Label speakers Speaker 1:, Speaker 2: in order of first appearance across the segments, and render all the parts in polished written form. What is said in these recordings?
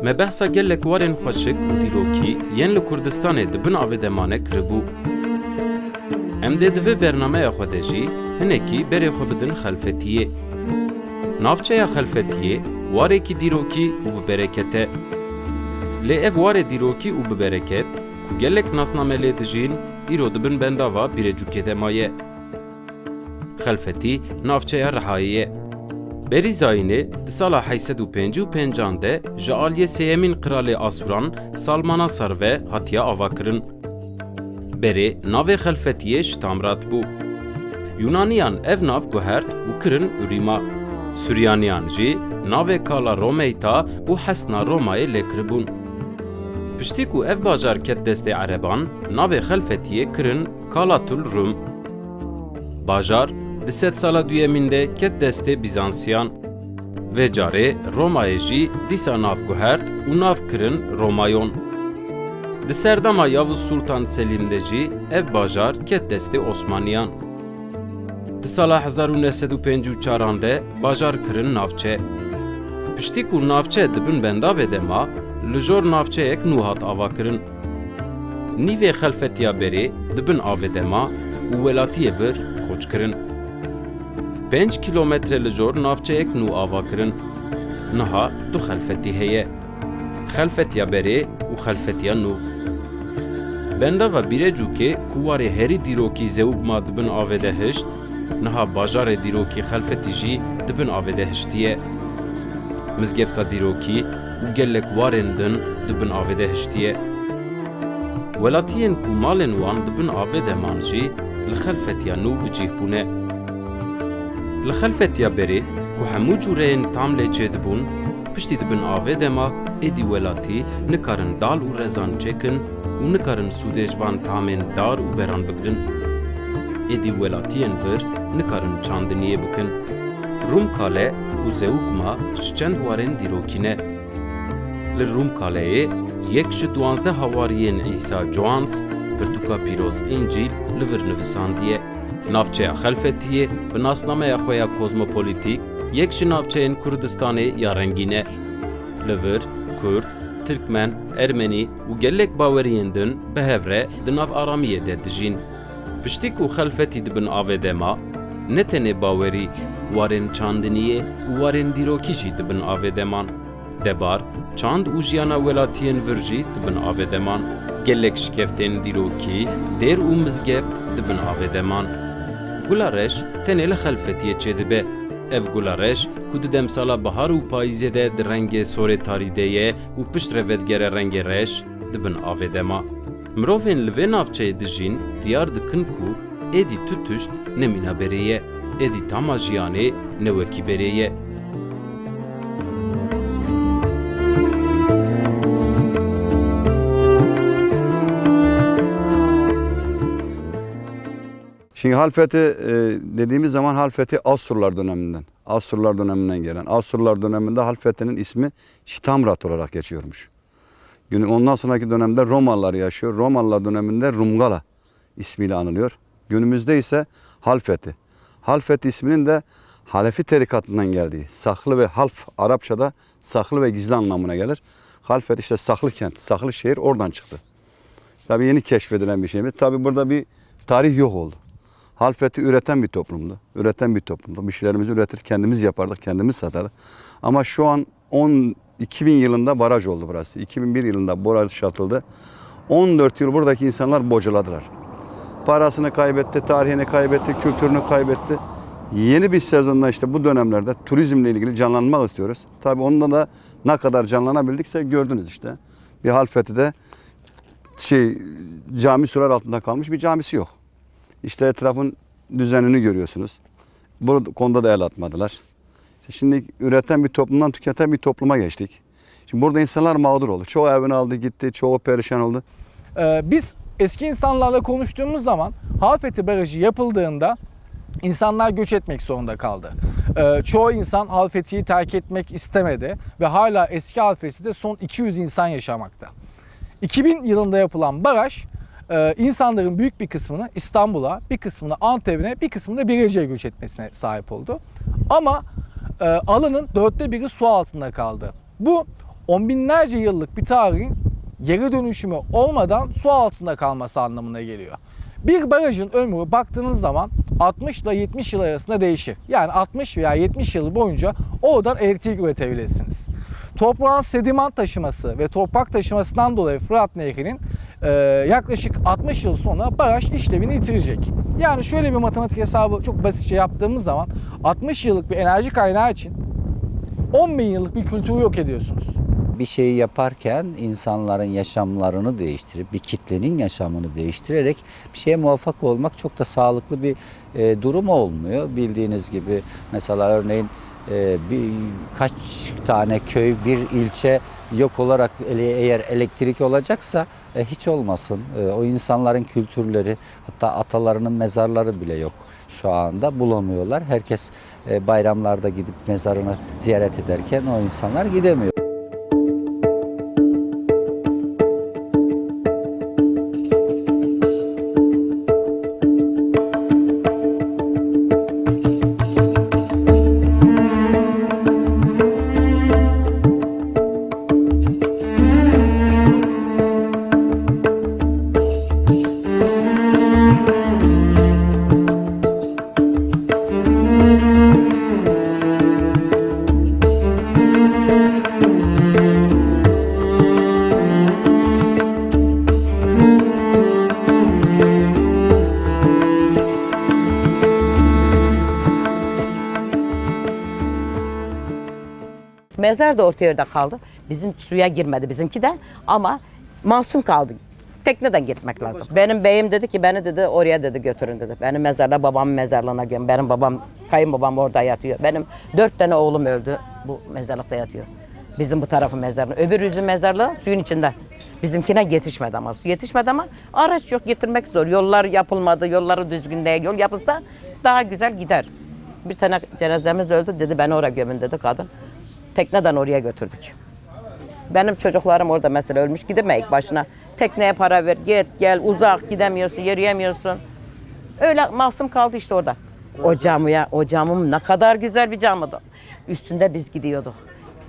Speaker 1: Me behsa gelek warên xweşik û dîrokî yên li Kurdistanê di bin avê demane kiribû. Em dê di vê bernameya xwe de jî hinekî berê xwe bidin xelfetiyê. Navçeya xelfetiyê warekî dîrokî û bi bereket e. Lê ev warê dîrokî û bi bereket ku gelek nasname lê dijîn îro dibin bendava Birêcûkê de maye. Xelfetî navçeya Rihayê ye. Berî Zayînê di sala 855 de ji aliyê sêyemîn Qiralê Asûran Salmana Sarve hatiye avakirin. Berê navê xelfetiyê Şitamrat bû. Yunaniyan ev nav guhert û kirin Ürîma. Süryaniyan jî navê kala Romeyta û Hesna Romayê lêkiribûn. Piştî ku ev bajar ket destê Ereban, navê xelfetiyê kirin Kalatul Rum. Bajar di sed sala duyemîn de ket destê Bizansiyan. Vê carê Romayê jî dîsa nav guhert û nav kirin Romayon. Di serdema Yavuz Sultan Selîm de jî ev bajar ket destê Osmaniyan. Di sala 1954 de bajar kirin navçe. Piştî ku navçe dibin bendavê de ma, li jor navçeyek nû hat avakirin. Nîvê xelfetiya berê dibin avê de ma û welatiyê bir koç kirin. 5 kilometre li jor navçeyek nû avakirin. Niha du xelfetî heye. Xelfetiya berê û xelfetiya nû. Bendava Birêcûkê ku warê herî dîrokî zewqma dibin avê de hişt, niha bajarê dîrokî xelfetî jî dibin avê de hiştiye. Mizgefta dîrokî û gelek warên din dibin avê de hiştiye. Welatiyên ku malên wan dibin avê de man jî li xelfetiya nû bicih bûne. Li xelfetiya berê ku hemû cûreyên tam lê çêdibûn, piştî dibin avê de ma êdî welatî nikarin dal û rezan çêkin û nikarin sûdê ji van tamên dar û beran bigirin. Êdî welatiyên vir nikarin çandiniyê bikin. Rûmkale û zewqma ji çend warên dîrokî ne. Li Rûmkaleyê yek ji 12 hawariyên Îsa Coans pirtûka pîroz İncîl li vir nivisandiye. Navçeya xelfetiyê bi nasnameya xwe ya kozmopolitîk yek ji navçeyên Kurdistanê ya rengîn e. Li vir Kurd, Tirkmen, Ermenî û gelek baweriyên din bi hev re di nav aramiyê de dijîn. Piştî ku xelfetî dibin avê de ma, ne tenê bawerî, warên çandiniyê û warên dîrokî jî dibin avê de man. Debar, çand û jiyana welatiyên vir jî dibin avê de man. Gelek şikeftên dîrokî, dêr û mizgeft dibin avê de man. Gula reş tenê li xelfetiyê çêdibe. Ev gula reş ku di demsala bihar û payîzê de di rengê sorê tarî de ye û pişt re vedgere rengê reş dibin avê de ma. Mirovên li vê navçeyê dijîn diyar dikin ku êdî tu tuşt nemîna berê ye, êdî tama jiyanê ne wekî berê ye.
Speaker 2: Şimdi Halfeti dediğimiz zaman Halfeti Asurlar döneminden. Asurlar döneminden gelen. Asurlar döneminde Halfeti'nin ismi Şitamrat olarak geçiyormuş. Ondan sonraki dönemde Romalılar yaşıyor. Romalılar döneminde Rumgala ismiyle anılıyor. Günümüzde ise Halfeti. Halfeti isminin de Halefi tarikatından geldiği. Saklı ve half Arapçada saklı ve gizli anlamına gelir. Halfeti işte saklı kent, saklı şehir oradan çıktı. Tabii yeni keşfedilen bir şeyimiz. Tabii burada bir tarih yok oldu. Halfeti üreten bir toplumdu. Üreten bir toplumdu. Bir şeylerimizi üretir, kendimiz yapardık, kendimiz satardık. Ama şu an 2000 yılında baraj oldu burası. 2001 yılında baraj atıldı. 14 yıl buradaki insanlar bocaladılar. Parasını kaybetti, tarihini kaybetti, kültürünü kaybetti. Yeni bir sezonda işte bu dönemlerde turizmle ilgili canlanmak istiyoruz. Tabii onda da ne kadar canlanabildikse gördünüz işte. Bir Halfeti'de cami sular altında kalmış bir camisi yok. İşte etrafın düzenini görüyorsunuz. Bu konuda da el atmadılar. Şimdi üreten bir toplumdan tüketen bir topluma geçtik. Şimdi burada insanlar mağdur oldu. Çoğu evini aldı gitti, çoğu perişan oldu.
Speaker 3: Biz eski insanlarla konuştuğumuz zaman Halfeti Barajı yapıldığında insanlar göç etmek zorunda kaldı. Çoğu insan Halfeti'yi terk etmek istemedi ve hala eski Halfeti'de son 200 insan yaşamakta. 2000 yılında yapılan baraj insanların büyük bir kısmını İstanbul'a, bir kısmını Antep'e, bir kısmını da Birecik'e göç etmesine sahip oldu. Ama alanın 1/4 su altında kaldı. Bu on binlerce yıllık bir tarihin geri dönüşümü olmadan su altında kalması anlamına geliyor. Bir barajın ömrü baktığınız zaman 60 ile 70 yıl arasında değişir. Yani 60 veya 70 yıl boyunca oradan elektrik üretebilirsiniz. Toprağın sediman taşıması ve toprak taşımasından dolayı Fırat Nehri'nin yaklaşık 60 yıl sonra baraj işlevini yitirecek. Yani şöyle bir matematik hesabı çok basitçe yaptığımız zaman 60 yıllık bir enerji kaynağı için 10 bin yıllık bir kültürü yok ediyorsunuz.
Speaker 4: Bir şeyi yaparken insanların yaşamlarını değiştirip, bir kitlenin yaşamını değiştirerek bir şeye muvaffak olmak çok da sağlıklı bir durum olmuyor. Bildiğiniz gibi mesela örneğin kaç tane köy, bir ilçe yok olarak eğer elektrik olacaksa hiç olmasın. O insanların kültürleri, hatta atalarının mezarları bile yok. Şu anda bulamıyorlar. Herkes bayramlarda gidip mezarını ziyaret ederken o insanlar gidemiyor.
Speaker 5: Mezar da orta yerde kaldı. Bizim suya girmedi bizimki de ama masum kaldı. Tekneden gitmek lazım. Benim beyim dedi ki beni dedi oraya dedi götürün dedi. Benim mezarda babamın mezarlığına göm. Benim babam, kayınbabam orada yatıyor. Benim 4 tane oğlum öldü. Bu mezarlıkta yatıyor. Bizim bu tarafı mezarlığı. Öbür yüzü mezarlığı suyun içinde. Bizimkine yetişmedi ama su yetişmedi ama araç yok getirmek zor. Yollar yapılmadı. Yolları düzgün değil. Yol yapılsa daha güzel gider. Bir tane cenazemiz öldü dedi beni oraya gömün dedi kadın. Tekneden oraya götürdük. Benim çocuklarım orada mesela ölmüş gidemeyik başına. Tekneye para ver, git gel uzak gidemiyorsun, yürüyemiyorsun. Öyle mahzun kaldı işte orada. O camım ne kadar güzel bir camıydı. Üstünde biz gidiyorduk.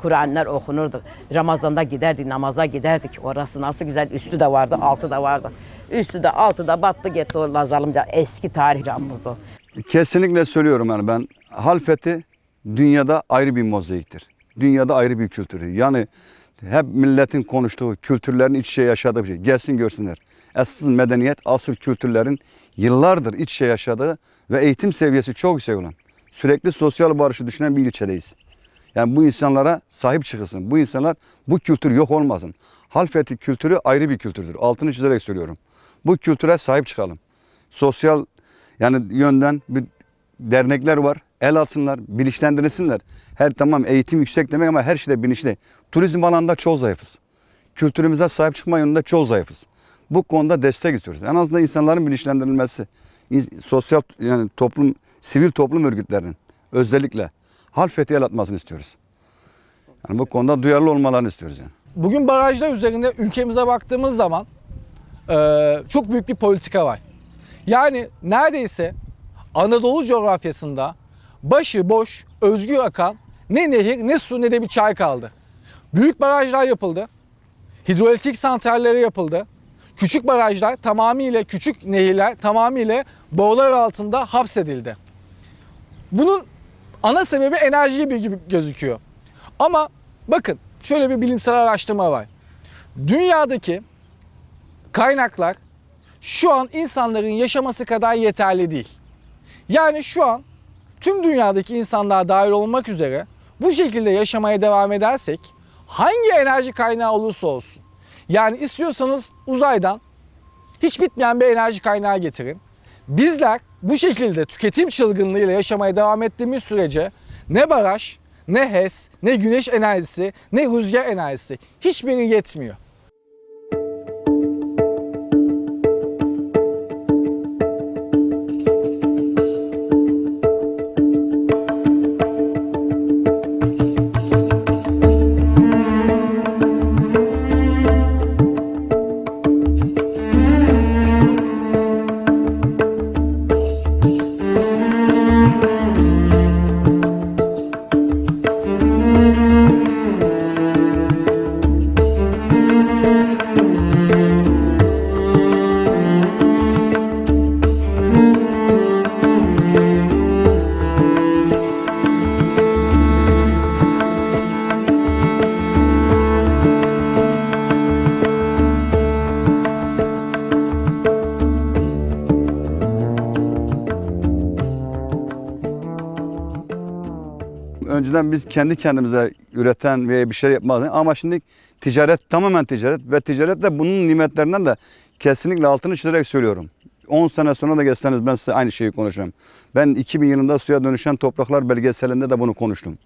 Speaker 5: Kur'anlar okunurdu. Ramazan'da giderdik, namaza giderdik. Orası nasıl güzel. Üstü de vardı, altı da vardı. Üstü de altı da battı gitti o Lazalımca. Eski tarih camımız o.
Speaker 2: Kesinlikle söylüyorum yani ben Halfeti dünyada ayrı bir mozaiktir. Dünyada ayrı bir kültürü. Yani hep milletin konuştuğu, kültürlerin iç içe yaşadığı bir şey. Gelsin görsünler. Asıl medeniyet, asıl kültürlerin yıllardır iç içe yaşadığı ve eğitim seviyesi çok yüksek olan, sürekli sosyal barışı düşünen bir ilçedeyiz. Yani bu insanlara sahip çıkılsın. Bu insanlar, bu kültür yok olmasın. Halfeti kültürü ayrı bir kültürdür. Altını çizerek söylüyorum. Bu kültüre sahip çıkalım. Sosyal yani yönden bir dernekler var. El atsınlar, bilinçlendirilsinler. Tamam eğitim yüksek demek ama her şeyde bilinçli. Turizm alanında çok zayıfız. Kültürümüze sahip çıkma yönünde çok zayıfız. Bu konuda destek istiyoruz. En azından insanların bilinçlendirilmesi, sosyal yani toplum, sivil toplum örgütlerinin özellikle Halfeti el atmasını istiyoruz. Yani bu konuda duyarlı olmalarını istiyoruz yani.
Speaker 3: Bugün barajlar üzerinde ülkemize baktığımız zaman çok büyük bir politika var. Yani neredeyse Anadolu coğrafyasında başı boş, özgür akan ne nehir, ne su, ne de bir çay kaldı. Büyük barajlar yapıldı. Hidroelektrik santralleri yapıldı. Küçük barajlar tamamıyla, küçük nehirler tamamıyla borular altında hapsedildi. Bunun ana sebebi enerji gibi gözüküyor. Ama bakın şöyle bir bilimsel araştırma var. Dünyadaki kaynaklar şu an insanların yaşaması kadar yeterli değil. Yani şu an tüm dünyadaki insanlar dahil olmak üzere bu şekilde yaşamaya devam edersek hangi enerji kaynağı olursa olsun, yani istiyorsanız uzaydan hiç bitmeyen bir enerji kaynağı getirin. Bizler bu şekilde tüketim çılgınlığıyla yaşamaya devam ettiğimiz sürece ne baraj, ne HES, ne güneş enerjisi, ne rüzgar enerjisi hiçbiri yetmiyor.
Speaker 2: Önceden biz kendi kendimize üreten veya bir şey yapmazdık ama şimdi ticaret tamamen ticaret ve ticaret de bunun nimetlerinden de kesinlikle altını çizerek söylüyorum. 10 sene sonra da gelseniz ben size aynı şeyi konuşacağım. Ben 2000 yılında suya dönüşen topraklar belgeselinde de bunu konuştum.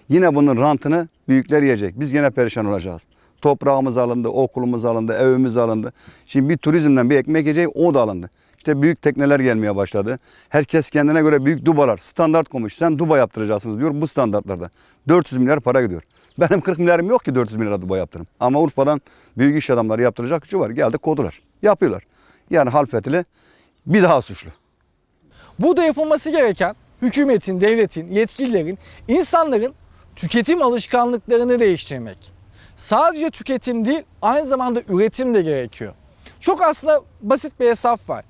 Speaker 2: Yine bunun rantını büyükler yiyecek. Biz yine perişan olacağız. Toprağımız alındı, okulumuz alındı, evimiz alındı. Şimdi bir turizmden bir ekmek yiyecek, o da alındı. İşte büyük tekneler gelmeye başladı. Herkes kendine göre büyük dubalar, standart koymuş. Sen duba yaptıracaksınız diyor bu standartlarda. 400 milyar para gidiyor. Benim 40 milyarım yok ki 400 milyar duba yaptırım. Ama Urfa'dan büyük iş adamları yaptıracak gücü var. Geldi kodular. Yapıyorlar. Yani Halfeti'li bir daha suçlu.
Speaker 3: Burada yapılması gereken hükümetin, devletin, yetkililerin, insanların tüketim alışkanlıklarını değiştirmek. Sadece tüketim değil, aynı zamanda üretim de gerekiyor. Çok aslında basit bir hesap var.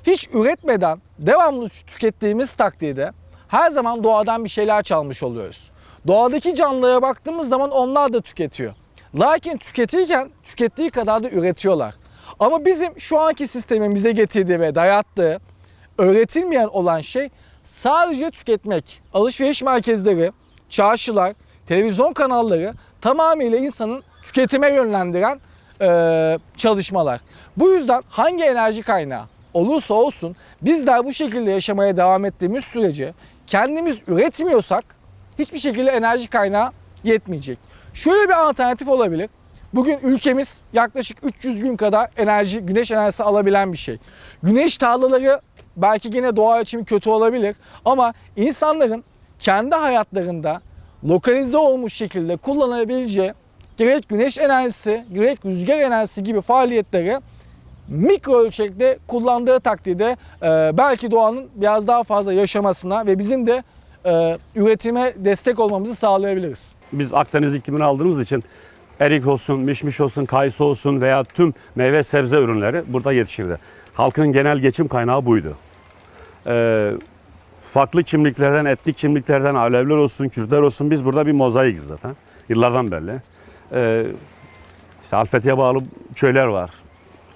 Speaker 3: Hiç üretmeden devamlı tükettiğimiz takdirde her zaman doğadan bir şeyler çalmış oluyoruz. Doğadaki canlılara baktığımız zaman onlar da tüketiyor. Lakin tüketirken tükettiği kadar da üretiyorlar. Ama bizim şu anki sistemin bize getirdiği ve dayattığı öğretilmeyen olan şey sadece tüketmek. Alışveriş merkezleri, çarşılar, televizyon kanalları tamamıyla insanın tüketime yönlendiren çalışmalar. Bu yüzden hangi enerji kaynağı olursa olsun bizler bu şekilde yaşamaya devam ettiğimiz sürece kendimiz üretmiyorsak hiçbir şekilde enerji kaynağı yetmeyecek. Şöyle bir alternatif olabilir. Bugün ülkemiz yaklaşık 300 gün kadar güneş enerjisi alabilen bir şey. Güneş tarlaları belki yine doğa için kötü olabilir ama insanların kendi hayatlarında lokalize olmuş şekilde kullanabileceği gerek güneş enerjisi, gerek rüzgar enerjisi gibi faaliyetleri mikro ölçekte kullandığı takdirde belki doğanın biraz daha fazla yaşamasına ve bizim de üretime destek olmamızı sağlayabiliriz.
Speaker 6: Biz Akdeniz iklimini aldığımız için erik olsun, mişmiş olsun, kayısı olsun veya tüm meyve sebze ürünleri burada yetişirdi. Halkın genel geçim kaynağı buydu. Farklı kimliklerden, etnik kimliklerden, Alevler olsun, Kürtler olsun biz burada bir mozaikiz zaten. Yıllardan belli. İşte Halfeti'ye bağlı köyler var.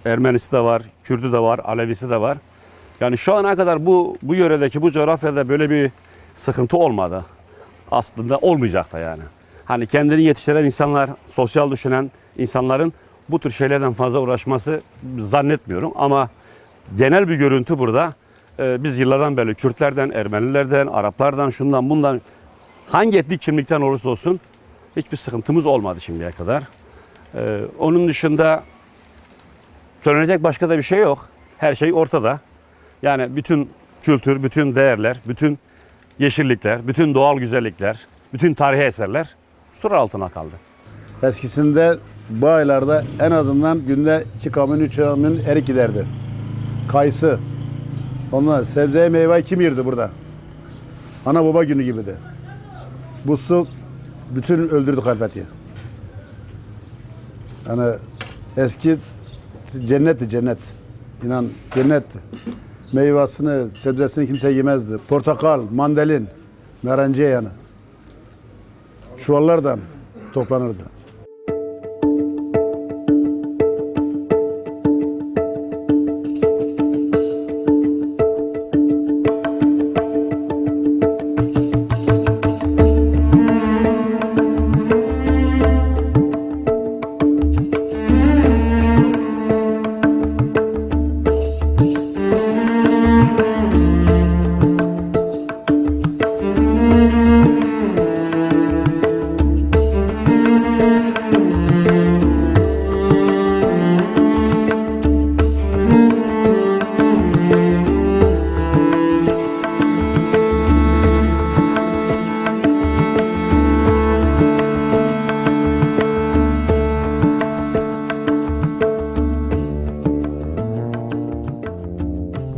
Speaker 6: Ermenisi de var, Kürdü de var, Alevisi de var. Yani şu ana kadar bu yöredeki, bu coğrafyada böyle bir sıkıntı olmadı. Aslında olmayacak da yani. Hani kendini yetiştiren insanlar, sosyal düşünen insanların bu tür şeylerden fazla uğraşması zannetmiyorum. Ama genel bir görüntü burada. Biz yıllardan beri Kürtlerden, Ermenilerden, Araplardan, şundan bundan hangi etnik kimlikten olursa olsun hiçbir sıkıntımız olmadı şimdiye kadar. Onun dışında söylenecek başka da bir şey yok. Her şey ortada. Yani bütün kültür, bütün değerler, bütün yeşillikler, bütün doğal güzellikler, bütün tarihi eserler sur altına kaldı.
Speaker 7: Eskisinde bu aylarda en azından günde 2 kamyon, 3 kamyon erik giderdi. Kayısı, Ondan sebzeye meyve kim yerdi burada? Ana baba günü gibi de. Bu su bütün öldürdü Halfeti'yi. Yani eski cennetti cennet. İnan cennetti. Meyvasını, sebzesini kimse yemezdi. Portakal, mandalin, narenciye yani. Çuvallardan toplanırdı.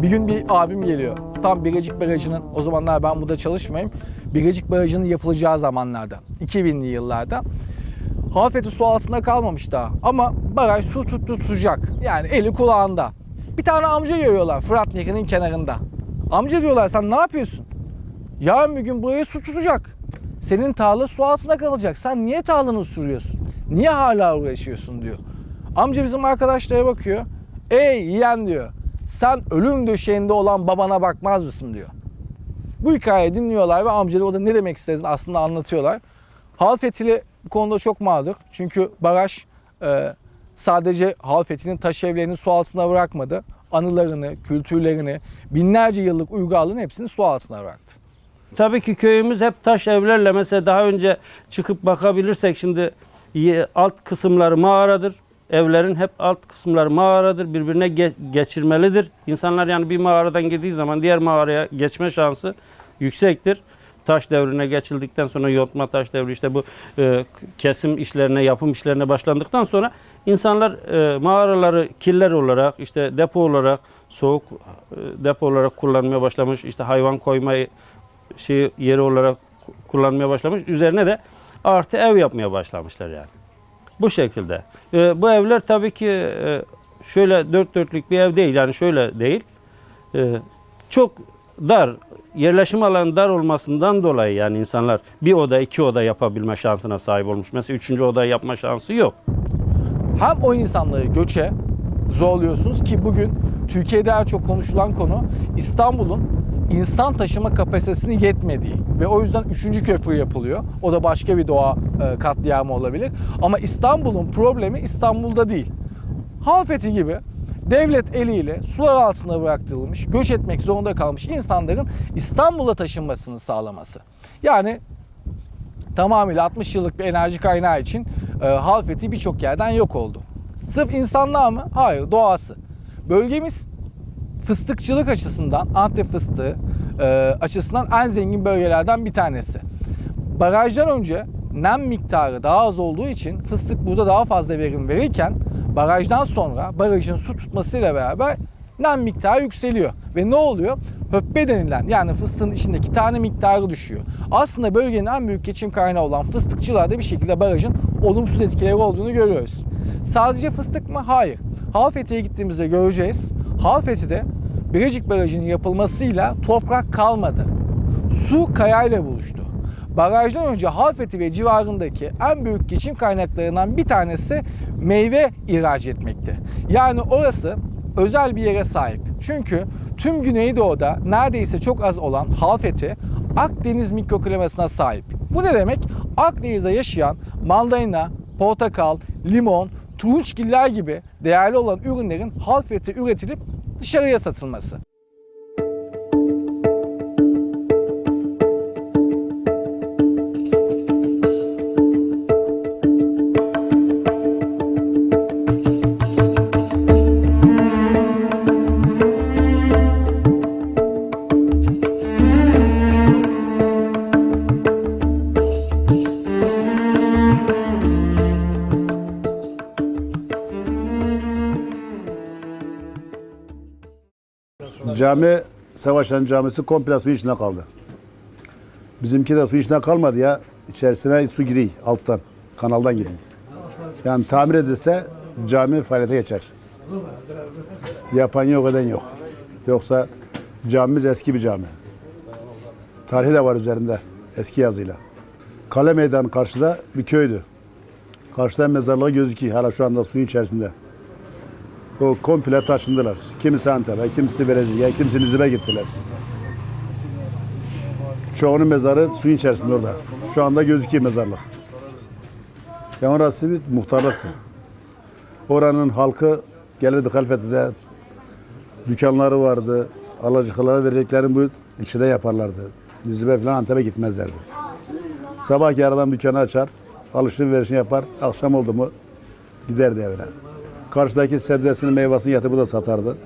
Speaker 3: Bir gün bir abim geliyor. Tam Birecik Barajı'nın, o zamanlar ben burada çalışmayayım, Birecik Barajı'nın yapılacağı zamanlarda, 2000'li yıllarda. Halfeti su altında kalmamış daha ama baraj su tutacak. Yani eli kulağında. Bir tane amca görüyorlar Fırat Nehri'nin kenarında. Amca diyorlar, sen ne yapıyorsun? Yarın bir gün burayı su tutacak. Senin tarla su altında kalacak. Sen niye tarlanı sürüyorsun? Niye hala uğraşıyorsun diyor. Amca bizim arkadaşlara bakıyor. Ey yeğen diyor. Sen ölüm döşeğinde olan babana bakmaz mısın diyor. Bu hikayeyi dinliyorlar ve amcaları o da ne demek istediğini aslında anlatıyorlar. Halfetili bu konuda çok mağdur. Çünkü baraj sadece Halfeti'nin taş evlerini su altına bırakmadı. Anılarını, kültürlerini, binlerce yıllık uygarlığın hepsini su altına bıraktı.
Speaker 8: Tabii ki köyümüz hep taş evlerle, mesela daha önce çıkıp bakabilirsek şimdi alt kısımları mağaradır. Evlerin hep alt kısımları mağaradır. Birbirine geçirmelidir. İnsanlar yani bir mağaradan girdiği zaman diğer mağaraya geçme şansı yüksektir. Taş devrine geçildikten sonra, yontma taş devri, işte bu kesim işlerine, yapım işlerine başlandıktan sonra insanlar mağaraları killer olarak, işte depo olarak, soğuk depo olarak kullanmaya başlamış. İşte hayvan koyma yeri olarak kullanmaya başlamış. Üzerine de artı ev yapmaya başlamışlar yani. Bu şekilde. Bu evler tabii ki şöyle dört dörtlük bir ev değil, yani şöyle değil. Çok dar, yerleşim alanı dar olmasından dolayı yani insanlar bir oda, iki oda yapabilme şansına sahip olmuş. Mesela üçüncü odayı yapma şansı yok.
Speaker 3: Hem o insanları göçe zorluyorsunuz ki bugün Türkiye'de en çok konuşulan konu İstanbul'un insan taşıma kapasitesinin yetmediği ve o yüzden 3. köprü yapılıyor. O da başka bir doğa katliamı olabilir. Ama İstanbul'un problemi İstanbul'da değil. Halfeti gibi devlet eliyle sular altında bıraktırılmış, göç etmek zorunda kalmış insanların İstanbul'a taşınmasını sağlaması. Yani tamamıyla 60 yıllık bir enerji kaynağı için Halfeti birçok yerden yok oldu. Sırf insanlığa mı? Hayır, doğası. Bölgemiz fıstıkçılık açısından, Antep fıstığı açısından en zengin bölgelerden bir tanesi. Barajdan önce nem miktarı daha az olduğu için fıstık burada daha fazla verim verirken barajdan sonra barajın su tutmasıyla beraber nem miktarı yükseliyor. Ve ne oluyor? Höppe denilen, yani fıstığın içindeki tane miktarı düşüyor. Aslında bölgenin en büyük geçim kaynağı olan fıstıkçılarda bir şekilde barajın olumsuz etkileri olduğunu görüyoruz. Sadece fıstık mı? Hayır. Halfeti'ye gittiğimizde göreceğiz. Halfeti'de Birecik Barajı'nın yapılmasıyla toprak kalmadı. Su kayayla buluştu. Barajdan önce Halfeti ve civarındaki en büyük geçim kaynaklarından bir tanesi meyve ihraç etmekti. Yani orası özel bir yere sahip. Çünkü tüm Güneydoğu'da neredeyse çok az olan Halfeti Akdeniz mikroklimasına sahip. Bu ne demek? Akdeniz'de yaşayan mandalina, portakal, limon, turunçgiller gibi değerli olan ürünlerin Halfeti üretilip dışarıya satılması.
Speaker 7: Cami Savaşan Camisi komple suyun içinde kaldı. Bizimki de suyun içinde kalmadı ya. İçerisine su giriyor alttan. Kanaldan giriyor. Yani tamir edilse cami faaliyete geçer. Yapan yok, eden yok. Yoksa camimiz eski bir cami. Tarihi de var üzerinde eski yazıyla. Kale Meydanı karşıda bir köydü. Karşıdan mezarlığı gözüküyor hala şu anda suyun içerisinde. O komple taşındılar. Kimisi Antep'e, kimisi Belediyeye, kimisi Nizip'e gittiler. Çoğunun mezarı suyun içerisinde orada. Şu anda gözüküyor mezarlık. Yani orası bir muhtarlıktı. Oranın halkı gelirdi Halfeti'de. Dükkanları vardı. Alacaklara vereceklerini bu ilçede yaparlardı. Nizip'e falan Antep'e gitmezlerdi. Sabah yarıdan dükkanı açar, alışverişini yapar. Akşam oldu mu giderdi evine. Karşıdaki sebzesini, meyvasını yatırıp da satardı.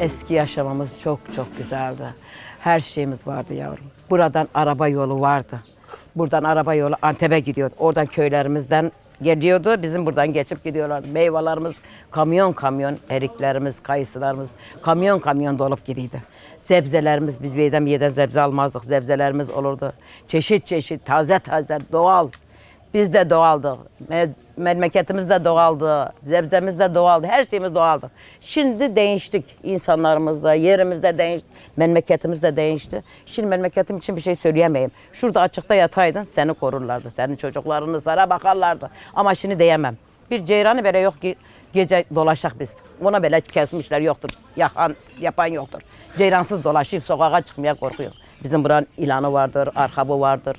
Speaker 5: Eski yaşamamız çok çok güzeldi. Her şeyimiz vardı yavrum. Buradan araba yolu vardı. Buradan araba yolu Antep'e gidiyordu. Oradan köylerimizden geliyordu. Bizim buradan geçip gidiyorlardı. Meyvelerimiz kamyon kamyon, eriklerimiz, kayısılarımız kamyon kamyon dolup gidiyordu. Sebzelerimiz, biz bir yerden sebze almazdık. Sebzelerimiz olurdu. Çeşit çeşit, taze taze, doğal. Biz de doğaldı. Memleketimiz de doğaldı. Sebzemiz de doğaldı. Her şeyimiz doğaldı. Şimdi değiştik. İnsanlarımız da, yerimiz de değişti. Memleketimiz de değişti. Şimdi memleketim için bir şey söyleyemeyim. Şurada açıkta yataydın seni korurlardı. Senin çocuklarını sana bakarlardı. Ama şimdi diyemem. Bir ceyranı bile yok ki gece dolaşak biz. Ona bile kesmişler yoktur. Yapan yoktur. Ceyransız dolaşıyor. Sokağa çıkmaya korkuyor. Bizim buranın ilanı vardır, arkabı vardır.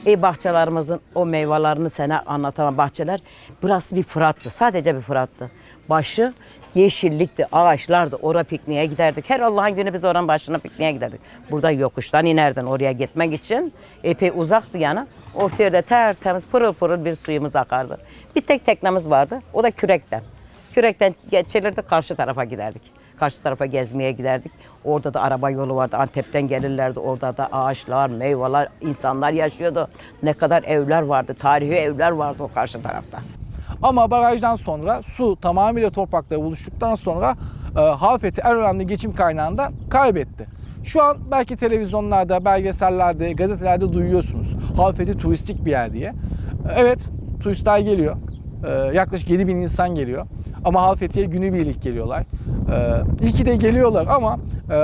Speaker 5: Bahçelerimizin o meyvelerini sana anlatamam bahçeler. Burası bir fırattı. Sadece bir fırattı. Başı yeşillikti, ağaçlardı. Oraya pikniğe giderdik. Her Allah'ın günü biz oranın başına pikniğe giderdik. Buradan yokuştan inerdin oraya gitmek için. Epey uzaktı yani. Orta yerde tertemiz pırıl pırıl bir suyumuz akardı. Bir tek teknemiz vardı. O da kürekten. Kürekten geçilirdi karşı tarafa giderdik. Karşı tarafa gezmeye giderdik. Orada da araba yolu vardı. Antep'ten gelirlerdi. Orada da ağaçlar, meyveler, insanlar yaşıyordu. Ne kadar evler vardı. Tarihi evler vardı o karşı tarafta.
Speaker 3: Ama barajdan sonra su tamamıyla toprakla buluştuktan sonra Halfeti en önemli geçim kaynağını da kaybetti. Şu an belki televizyonlarda, belgesellerde, gazetelerde duyuyorsunuz. Halfeti turistik bir yer diye. Evet, turistler geliyor. Yaklaşık 7.000 insan geliyor. Ama Halfeti'ye günübirlik geliyorlar. İyi ki de geliyorlar ama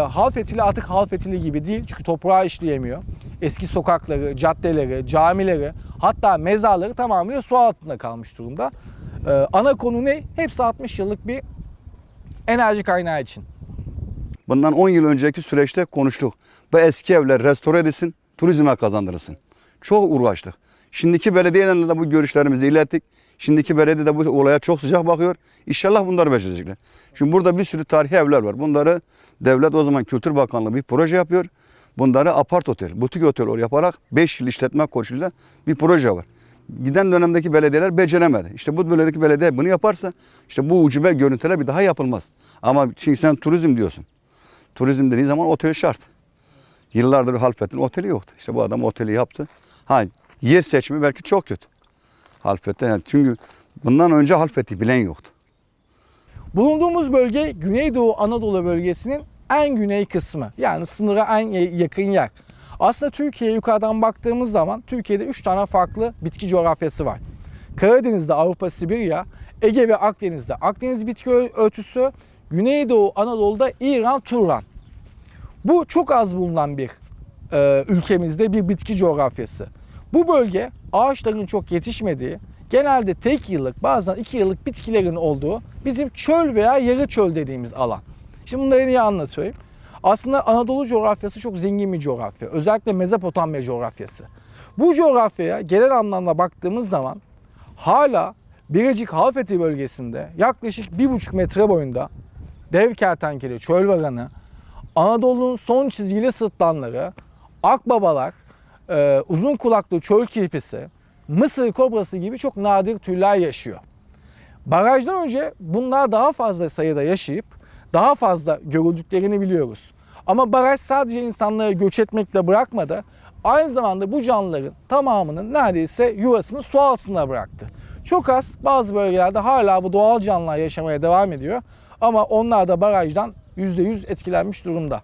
Speaker 3: Halfetili artık Halfetili gibi değil. Çünkü toprağı işleyemiyor. Eski sokakları, caddeleri, camileri, hatta mezarları tamamıyla su altında kalmış durumda. Ana konu ne? Hepsi 60 yıllık bir enerji kaynağı için.
Speaker 2: Bundan 10 yıl önceki süreçte konuştuk. Bu eski evler restore edilsin, turizme kazandırılsın. Çok uğraştık. Şimdiki belediyelerle de bu görüşlerimizi ilettik. Şimdiki belediye de bu olaya çok sıcak bakıyor. İnşallah bunları becerecekler. Şimdi burada bir sürü tarihi evler var. Bunları devlet o zaman Kültür Bakanlığı bir proje yapıyor. Bunları apart otel, butik otel yaparak 5 yıl işletme koşuluyla bir proje var. Giden dönemdeki belediyeler beceremedi. İşte bu bölgedeki belediye bunu yaparsa işte bu ucube görüntüler bir daha yapılmaz. Ama şimdi sen turizm diyorsun. Turizm dediğin zaman otel şart. Yıllardır Halfeti'nin oteli yoktu. İşte bu adam oteli yaptı. Yer seçimi belki çok kötü. Halfeti yani çünkü bundan önce Halfeti bilen yoktu.
Speaker 3: Bulunduğumuz bölge Güneydoğu Anadolu bölgesinin en güney kısmı. Yani sınıra en yakın yer. Aslında Türkiye'ye yukarıdan baktığımız zaman Türkiye'de 3 tane farklı bitki coğrafyası var. Karadeniz'de Avrupa, Sibirya, Ege ve Akdeniz'de Akdeniz bitki örtüsü, Güneydoğu Anadolu'da İran, Turan. Bu çok az bulunan bir ülkemizde bir bitki coğrafyası. Bu bölge ağaçların çok yetişmediği, genelde tek yıllık bazen 2 yıllık bitkilerin olduğu bizim çöl veya yarı çöl dediğimiz alan. Şimdi bunları niye anlatıyorum? Aslında Anadolu coğrafyası çok zengin bir coğrafya. Özellikle Mezopotamya coğrafyası. Bu coğrafyaya genel anlamda baktığımız zaman hala Birecik Halfeti bölgesinde yaklaşık 1,5 metre boyunda dev kertenkele, çöl varanı, Anadolu'nun son çizgili sırtlanları, akbabalar, uzun kulaklı çöl kirpisi, Mısır kobrası gibi çok nadir türler yaşıyor. Barajdan önce bunlar daha fazla sayıda yaşayıp daha fazla görüldüklerini biliyoruz. Ama baraj sadece insanları göç etmekle bırakmadı. Aynı zamanda bu canlıların tamamının neredeyse yuvasını su altında bıraktı. Çok az bazı bölgelerde hala bu doğal canlılar yaşamaya devam ediyor. Ama onlar da barajdan %100 etkilenmiş durumda.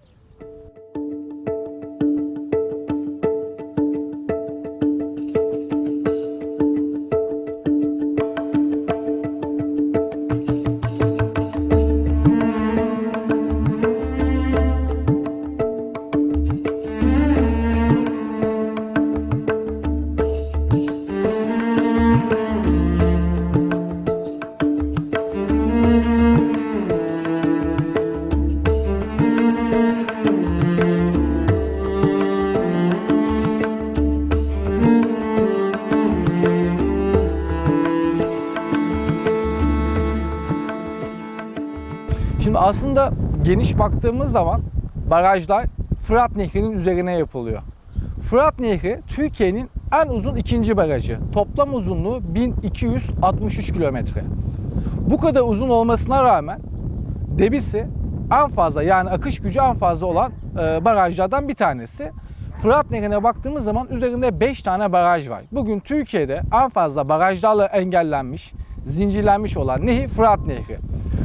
Speaker 3: Şimdi aslında geniş baktığımız zaman barajlar Fırat Nehri'nin üzerine yapılıyor. Fırat Nehri Türkiye'nin en uzun ikinci barajı. Toplam uzunluğu 1263 kilometre. Bu kadar uzun olmasına rağmen debisi en fazla, yani akış gücü en fazla olan barajlardan bir tanesi. Fırat Nehri'ne baktığımız zaman üzerinde 5 tane baraj var. Bugün Türkiye'de en fazla barajlarla engellenmiş, zincirlenmiş olan nehir Fırat Nehri.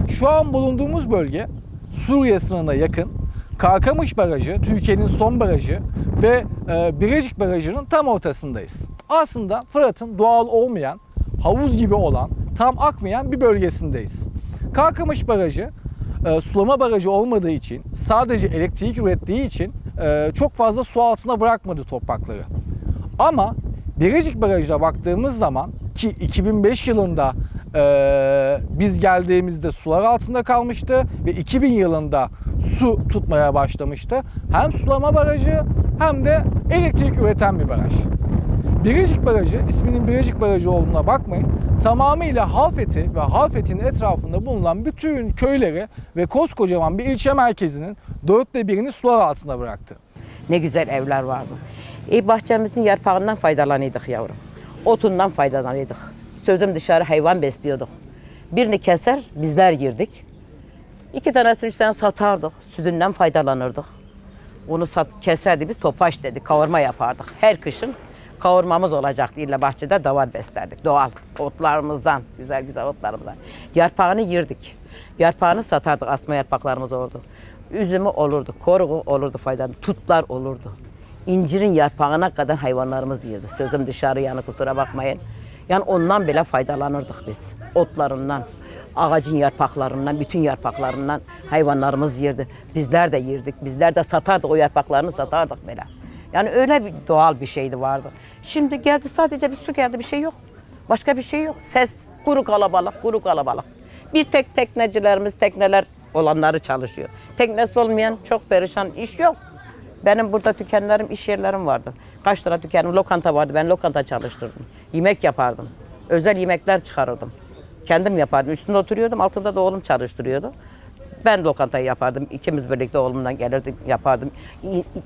Speaker 3: Şu an bulunduğumuz bölge Suriye sınırına yakın. Karkamış Barajı, Türkiye'nin son barajı ve Birecik Barajı'nın tam ortasındayız. Aslında Fırat'ın doğal olmayan, havuz gibi olan, tam akmayan bir bölgesindeyiz. Karkamış Barajı sulama barajı olmadığı için, sadece elektrik ürettiği için çok fazla su altına bırakmadı toprakları. Ama Birecik Barajı'na baktığımız zaman ki 2005 yılında biz geldiğimizde sular altında kalmıştı ve 2000 yılında su tutmaya başlamıştı. Hem sulama barajı hem de elektrik üreten bir baraj. Birecik Barajı, isminin Birecik Barajı olduğuna bakmayın, tamamıyla Halfeti ve Halfeti'nin etrafında bulunan bütün köyleri ve koskocaman bir ilçe merkezinin 1/4'ünü sular altında bıraktı.
Speaker 5: Ne güzel evler vardı. Bahçemizin yarpağından faydalanıyorduk yavrum. Otundan faydalanıyorduk. Sözüm dışarı hayvan besliyorduk. Birini keser bizler girdik. 2 tanesini 3 tane satardık. Sütünden faydalanırdık. Onu keserdik biz, topaç dedik. Kavurma yapardık. Her kışın kavurmamız olacaktı. İlla bahçede davar beslerdik. Doğal otlarımızdan, güzel güzel otlarımızdan. Yarpağını yirdik. Yarpağını satardık. Asma yarpaklarımız olurdu. Üzümü olurdu. Koruğu olurdu faydalı. Tutlar olurdu. İncirin yarpağına kadar hayvanlarımız yirdi. Sözüm dışarı, yani kusura bakmayın. Yani ondan bile faydalanırdık biz. Otlarından, ağacın yarpaklarından, bütün yarpaklarından hayvanlarımız yirdi. Bizler de yirdik. Bizler de satardık, o yarpaklarını satardık böyle. Yani öyle bir doğal bir şeydi vardı. Şimdi geldi, sadece bir su geldi, bir şey yok. Başka bir şey yok. Ses, kuru kalabalık, kuru kalabalık. Bir tek teknecilerimiz, tekneler olanları çalışıyor. Teknesi olmayan çok perişan, iş yok. Benim burada dükkanlarım, iş yerlerim vardı. Kaç tane dükkanım, lokanta vardı. Ben lokanta çalıştırdım. Yemek yapardım. Özel yemekler çıkarırdım. Kendim yapardım. Üstünde oturuyordum. Altında da oğlum çalıştırıyordu. Ben lokantayı yapardım. İkimiz birlikte oğlumdan gelirdim, yapardım.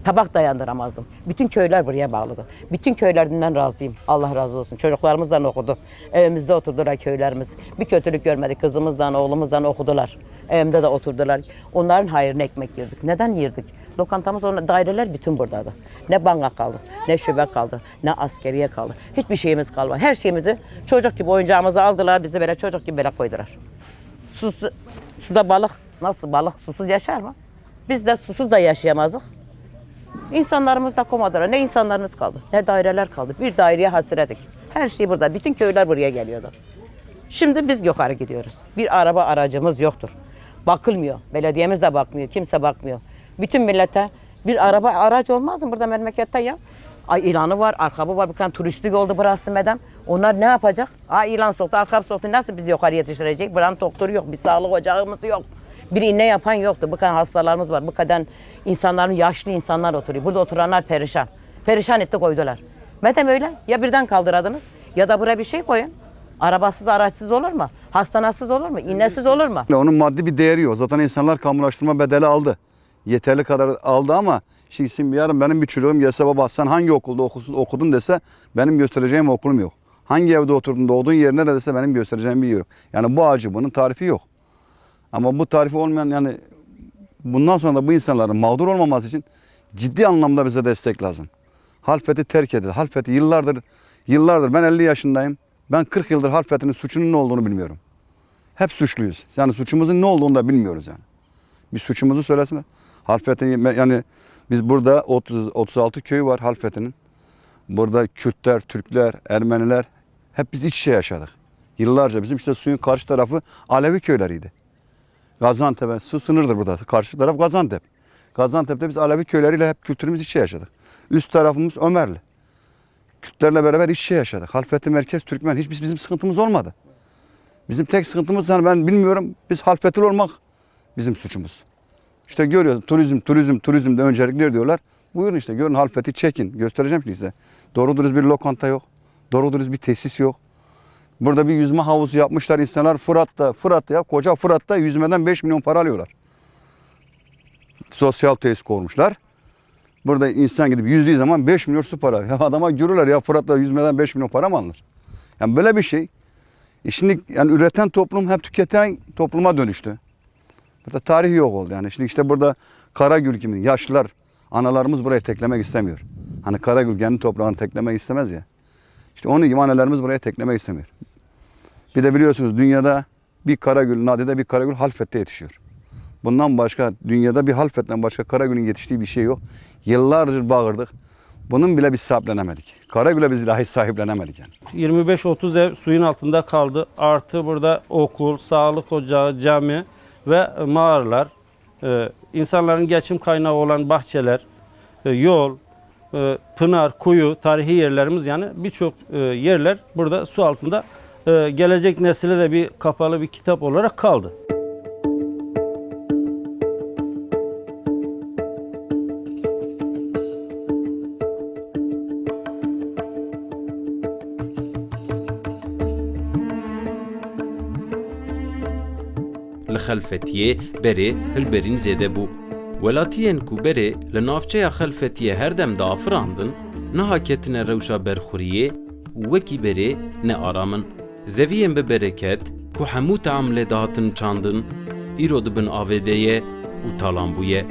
Speaker 5: Tabak dayandıramazdım. Bütün köyler buraya bağlıdı. Bütün köylerden razıyım. Allah razı olsun. Çocuklarımızdan okudu. Evimizde oturdular köylerimiz. Bir kötülük görmedik. Kızımızdan, oğlumuzdan okudular. Evimde de oturdular. Onların hayrına ekmek yedik. Neden yerdik? Lokantamız, daireler bütün buradaydı. Ne banka kaldı, ne şube kaldı, ne askeriye kaldı. Hiçbir şeyimiz kalmadı. Her şeyimizi çocuk gibi, oyuncağımızı aldılar. Bizi böyle çocuk gibi böyle koydular. Suda balık, nasıl balık susuz yaşar mı? Biz de susuz da yaşayamazdık. İnsanlarımız da komadılar. Ne insanlarımız kaldı, ne daireler kaldı. Bir daireye hasretik. Her şey burada. Bütün köyler buraya geliyordu. Şimdi biz yukarı gidiyoruz. Bir araba aracımız yoktur. Bakılmıyor. Belediyemiz de bakmıyor. Kimse bakmıyor. Bütün millete bir araba araç olmaz mı burada memlekette ya? Ay ilanı var, arkabı var. Bir tane turistik oldu burası medem. Onlar ne yapacak? Ay ilan soktu, arkabı soktu. Nasıl bizi yukarı yetiştirecek? Buranın doktoru yok, bir sağlık ocağımız yok. Bir iğne yapan yoktu. Bu kadar hastalarımız var. Bu kadar insanların, yaşlı insanlar oturuyor. Burada oturanlar perişan. Perişan etti koydular. Madem öyle ya birden kaldıradınız ya da buraya bir şey koyun. Arabasız araçsız olur mu? Hastanasız olur mu? İğnesiz olur mu?
Speaker 2: Onun maddi bir değeri yok. Zaten insanlar kamulaştırma bedeli aldı. Yeterli kadar aldı ama şimdi yarın benim bir çocuğum gelse baba sen hangi okulda okudun dese benim göstereceğim okulum yok. Hangi evde oturdun doğduğun yer neredeyse benim göstereceğim bir yer yok. Yani bu acı bunun tarifi yok. Ama bu tarifi olmayan yani bundan sonra da bu insanların mağdur olmaması için ciddi anlamda bize destek lazım. Halfeti terk edildi. Halfeti yıllardır ben 50 yaşındayım. Ben 40 yıldır Halfeti'nin suçunun ne olduğunu bilmiyorum. Hep suçluyuz. Yani suçumuzun ne olduğunu da bilmiyoruz yani. Bir suçumuzu söylesinler. Halfeti yani biz burada 36 köyü var Halfeti'nin. Burada Kürtler, Türkler, Ermeniler hep biz iç içe yaşadık. Yıllarca bizim işte suyun karşı tarafı Alevi köyleriydi. Gaziantep'e su sınırdır burada. Karşı taraf Gaziantep. Gaziantep'te biz Alevi köyleriyle hep kültürümüz iç içe yaşadık. Üst tarafımız Ömerli. Kürtlerle beraber iç içe yaşadık. Halfeti merkez Türkmen. Hiç bizim sıkıntımız olmadı. Bizim tek sıkıntımız yani ben bilmiyorum. Biz Halfetili olmak bizim suçumuz. İşte görüyoruz turizmde öncelikler diyorlar. Buyurun işte görün Halfeti çekin. Göstereceğim şimdi size. Doğru dürüst bir lokanta yok. Doğru dürüst bir tesis yok. Burada bir yüzme havuzu yapmışlar insanlar Fırat'ta ya koca Fırat'ta yüzmeden 5 milyon para alıyorlar. Sosyal tesis kurmuşlar. Burada insan gidip yüzdüğü zaman 5 milyon su para. Ya adama görürler ya Fırat'ta yüzmeden 5 milyon para mı alınır? Yani böyle bir şey. Şimdi yani üreten toplum hep tüketen topluma dönüştü. Burada tarihi yok oldu yani. Şimdi işte burada Karagül gibi yaşlılar, analarımız buraya teklemek istemiyor. Hani Karagül kendi toprağını teklemek istemez ya. İşte onun gibi annelerimiz buraya teklemek istemiyor. Bir de biliyorsunuz dünyada bir Karagül, nadide bir Karagül Halfet'te yetişiyor. Bundan başka, dünyada bir Halfet'ten başka Karagül'ün yetiştiği bir şey yok. Yıllardır bağırdık. Bunun bile biz sahiplenemedik. Karagül'e biz dahi sahiplenemedik yani.
Speaker 8: 25-30 ev suyun altında kaldı. Artı burada okul, sağlık ocağı, cami ve mağaralar. İnsanların geçim kaynağı olan bahçeler, yol, pınar, kuyu, tarihi yerlerimiz yani birçok yerler burada su altında gelecek nesile de bir kapalı bir kitap olarak kaldı.
Speaker 1: Li Xelfetiye berê hilberîn zêde bû. Welatiyên ku berê li navçeya Xelfetiye her dem diafirandin, niha ketine rewşa berxuriyê û wekî berê nearamin. Zeviyên bi bereket ku hemû team lê dihatin çandin, îro dibin avêdeye û talambûye.